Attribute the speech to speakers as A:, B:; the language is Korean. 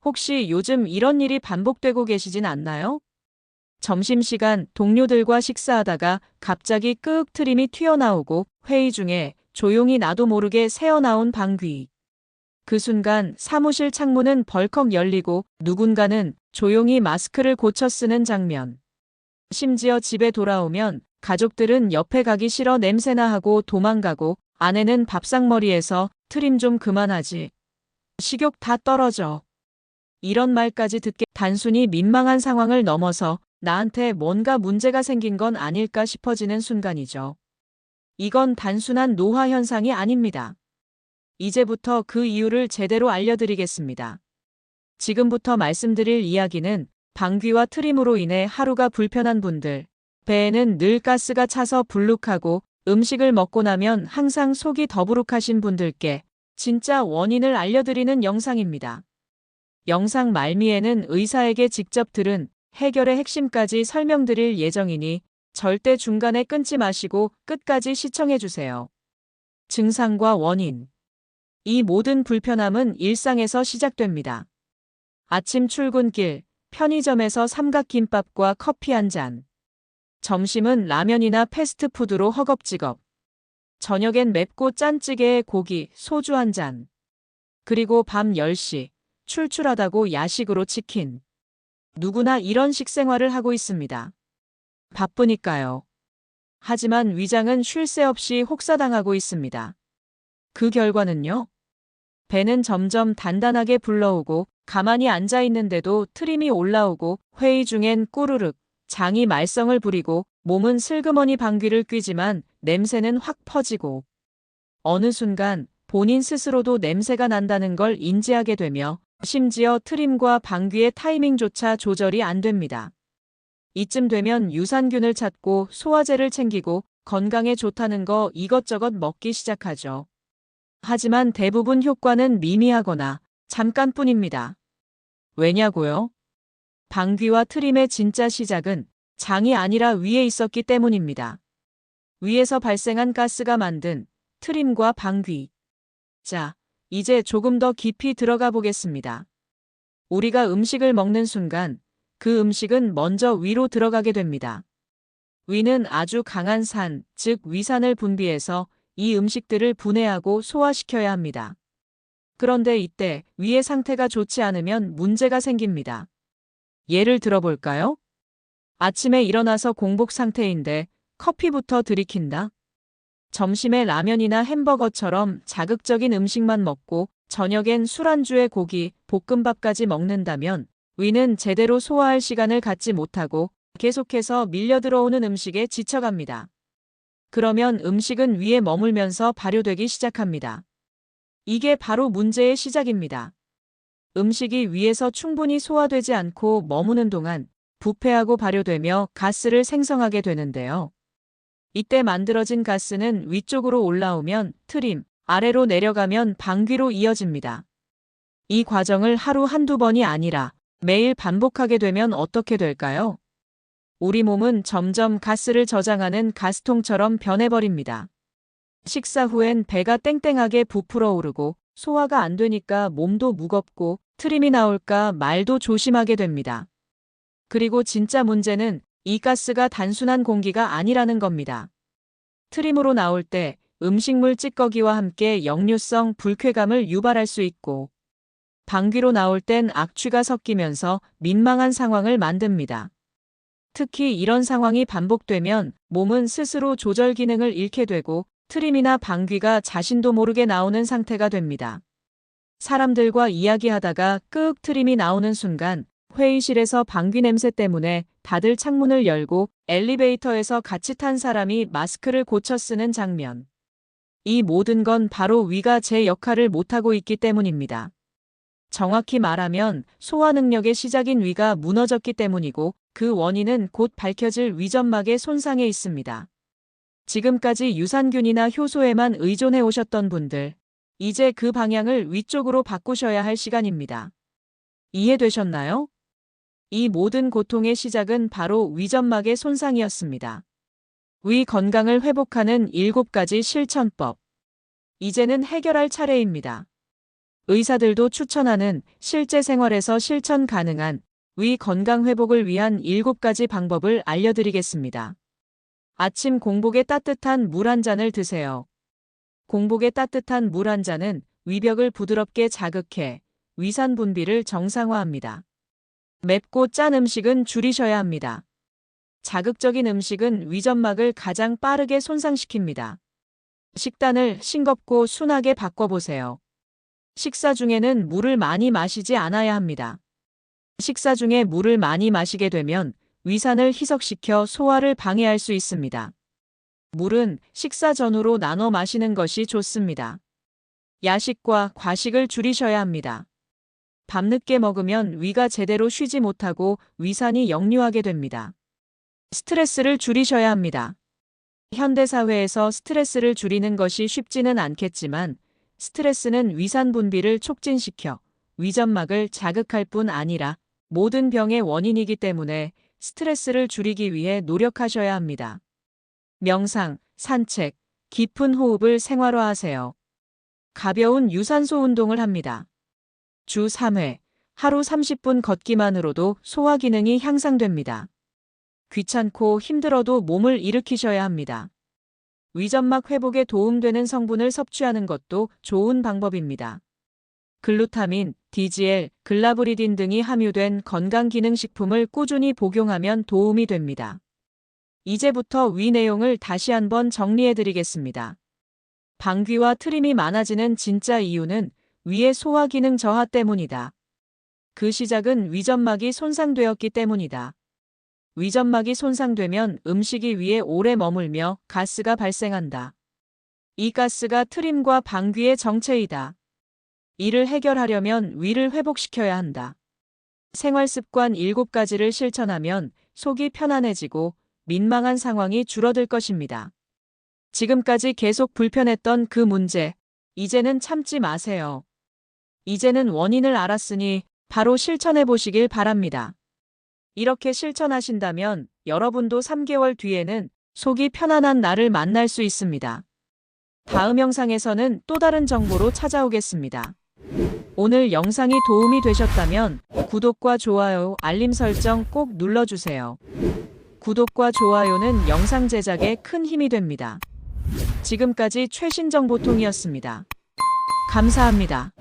A: 혹시 요즘 이런 일이 반복되고 계시진 않나요? 점심시간 동료들과 식사하다가 갑자기 끄윽 트림이 튀어나오고 회의 중에 조용히 나도 모르게 새어나온 방귀. 그 순간 사무실 창문은 벌컥 열리고 누군가는 조용히 마스크를 고쳐 쓰는 장면. 심지어 집에 돌아오면 가족들은 옆에 가기 싫어 냄새나 하고 도망가고 아내는 밥상머리에서 트림 좀 그만하지. 식욕 다 떨어져. 이런 말까지 듣게 단순히 민망한 상황을 넘어서 나한테 뭔가 문제가 생긴 건 아닐까 싶어지는 순간이죠. 이건 단순한 노화 현상이 아닙니다. 이제부터 그 이유를 제대로 알려드리겠습니다. 지금부터 말씀드릴 이야기는 방귀와 트림으로 인해 하루가 불편한 분들, 배에는 늘 가스가 차서 불룩하고 음식을 먹고 나면 항상 속이 더부룩하신 분들께 진짜 원인을 알려드리는 영상입니다. 영상 말미에는 의사에게 직접 들은 해결의 핵심까지 설명드릴 예정이니 절대 중간에 끊지 마시고 끝까지 시청해주세요. 증상과 원인. 이 모든 불편함은 일상에서 시작됩니다. 아침 출근길, 편의점에서 삼각김밥과 커피 한 잔. 점심은 라면이나 패스트푸드로 허겁지겁. 저녁엔 맵고 짠 찌개에 고기, 소주 한 잔. 그리고 밤 10시, 출출하다고 야식으로 치킨. 누구나 이런 식생활을 하고 있습니다. 바쁘니까요. 하지만 위장은 쉴 새 없이 혹사당하고 있습니다. 그 결과는요? 배는 점점 단단하게 불러오고 가만히 앉아 있는데도 트림이 올라오고 회의 중엔 꾸르륵, 장이 말썽을 부리고 몸은 슬그머니 방귀를 뀌지만 냄새는 확 퍼지고 어느 순간 본인 스스로도 냄새가 난다는 걸 인지하게 되며 심지어 트림과 방귀의 타이밍조차 조절이 안 됩니다. 이쯤 되면 유산균을 찾고 소화제를 챙기고 건강에 좋다는 거 이것저것 먹기 시작하죠. 하지만 대부분 효과는 미미하거나 잠깐뿐입니다. 왜냐고요? 방귀와 트림의 진짜 시작은 장이 아니라 위에 있었기 때문입니다. 위에서 발생한 가스가 만든 트림과 방귀. 자, 이제 조금 더 깊이 들어가 보겠습니다. 우리가 음식을 먹는 순간 그 음식은 먼저 위로 들어가게 됩니다. 위는 아주 강한 산, 즉 위산을 분비해서 이 음식들을 분해하고 소화시켜야 합니다. 그런데 이때 위의 상태가 좋지 않으면 문제가 생깁니다. 예를 들어볼까요? 아침에 일어나서 공복 상태인데 커피부터 들이킨다. 점심에 라면이나 햄버거처럼 자극적인 음식만 먹고 저녁엔 술안주에 고기, 볶음밥까지 먹는다면 위는 제대로 소화할 시간을 갖지 못하고 계속해서 밀려들어오는 음식에 지쳐갑니다. 그러면 음식은 위에 머물면서 발효되기 시작합니다. 이게 바로 문제의 시작입니다. 음식이 위에서 충분히 소화되지 않고 머무는 동안 부패하고 발효되며 가스를 생성하게 되는데요. 이때 만들어진 가스는 위쪽으로 올라오면 트림, 아래로 내려가면 방귀로 이어집니다. 이 과정을 하루 한두 번이 아니라 매일 반복하게 되면 어떻게 될까요? 우리 몸은 점점 가스를 저장하는 가스통처럼 변해버립니다. 식사 후엔 배가 땡땡하게 부풀어 오르고 소화가 안 되니까 몸도 무겁고 트림이 나올까 말도 조심하게 됩니다. 그리고 진짜 문제는 이 가스가 단순한 공기가 아니라는 겁니다. 트림으로 나올 때 음식물 찌꺼기와 함께 역류성 불쾌감을 유발할 수 있고 방귀로 나올 땐 악취가 섞이면서 민망한 상황을 만듭니다. 특히 이런 상황이 반복되면 몸은 스스로 조절 기능을 잃게 되고 트림이나 방귀가 자신도 모르게 나오는 상태가 됩니다. 사람들과 이야기하다가 끄윽 트림이 나오는 순간 회의실에서 방귀 냄새 때문에 다들 창문을 열고 엘리베이터에서 같이 탄 사람이 마스크를 고쳐 쓰는 장면. 이 모든 건 바로 위가 제 역할을 못하고 있기 때문입니다. 정확히 말하면 소화 능력의 시작인 위가 무너졌기 때문이고 그 원인은 곧 밝혀질 위점막의 손상에 있습니다. 지금까지 유산균이나 효소에만 의존해 오셨던 분들, 이제 그 방향을 위쪽으로 바꾸셔야 할 시간입니다. 이해되셨나요? 이 모든 고통의 시작은 바로 위점막의 손상이었습니다. 위 건강을 회복하는 7가지 실천법. 이제는 해결할 차례입니다. 의사들도 추천하는 실제 생활에서 실천 가능한 위 건강 회복을 위한 7가지 방법을 알려드리겠습니다. 아침 공복에 따뜻한 물 한 잔을 드세요. 공복에 따뜻한 물 한 잔은 위벽을 부드럽게 자극해 위산 분비를 정상화합니다. 맵고 짠 음식은 줄이셔야 합니다. 자극적인 음식은 위점막을 가장 빠르게 손상시킵니다. 식단을 싱겁고 순하게 바꿔보세요. 식사 중에는 물을 많이 마시지 않아야 합니다. 식사 중에 물을 많이 마시게 되면 위산을 희석시켜 소화를 방해할 수 있습니다. 물은 식사 전후로 나눠 마시는 것이 좋습니다. 야식과 과식을 줄이셔야 합니다. 밤늦게 먹으면 위가 제대로 쉬지 못하고 위산이 역류하게 됩니다. 스트레스를 줄이셔야 합니다. 현대사회에서 스트레스를 줄이는 것이 쉽지는 않겠지만 스트레스는 위산 분비를 촉진시켜 위점막을 자극할 뿐 아니라 모든 병의 원인이기 때문에 스트레스를 줄이기 위해 노력하셔야 합니다. 명상, 산책, 깊은 호흡을 생활화하세요. 가벼운 유산소 운동을 합니다. 주 3회, 하루 30분 걷기만으로도 소화 기능이 향상됩니다. 귀찮고 힘들어도 몸을 일으키셔야 합니다. 위점막 회복에 도움되는 성분을 섭취하는 것도 좋은 방법입니다. 글루타민, DGL, 글라브리딘 등이 함유된 건강기능식품을 꾸준히 복용하면 도움이 됩니다. 이제부터 위 내용을 다시 한번 정리해드리겠습니다. 방귀와 트림이 많아지는 진짜 이유는 위의 소화기능 저하 때문이다. 그 시작은 위점막이 손상되었기 때문이다. 위점막이 손상되면 음식이 위에 오래 머물며 가스가 발생한다. 이 가스가 트림과 방귀의 정체이다. 이를 해결하려면 위를 회복시켜야 한다. 생활습관 7가지를 실천하면 속이 편안해지고 민망한 상황이 줄어들 것입니다. 지금까지 계속 불편했던 그 문제, 이제는 참지 마세요. 이제는 원인을 알았으니 바로 실천해 보시길 바랍니다. 이렇게 실천하신다면 여러분도 3개월 뒤에는 속이 편안한 나를 만날 수 있습니다. 다음 영상에서는 또 다른 정보로 찾아오겠습니다. 오늘 영상이 도움이 되셨다면 구독과 좋아요, 알림 설정 꼭 눌러주세요. 구독과 좋아요는 영상 제작에 큰 힘이 됩니다. 지금까지 최신정보통이었습니다. 감사합니다.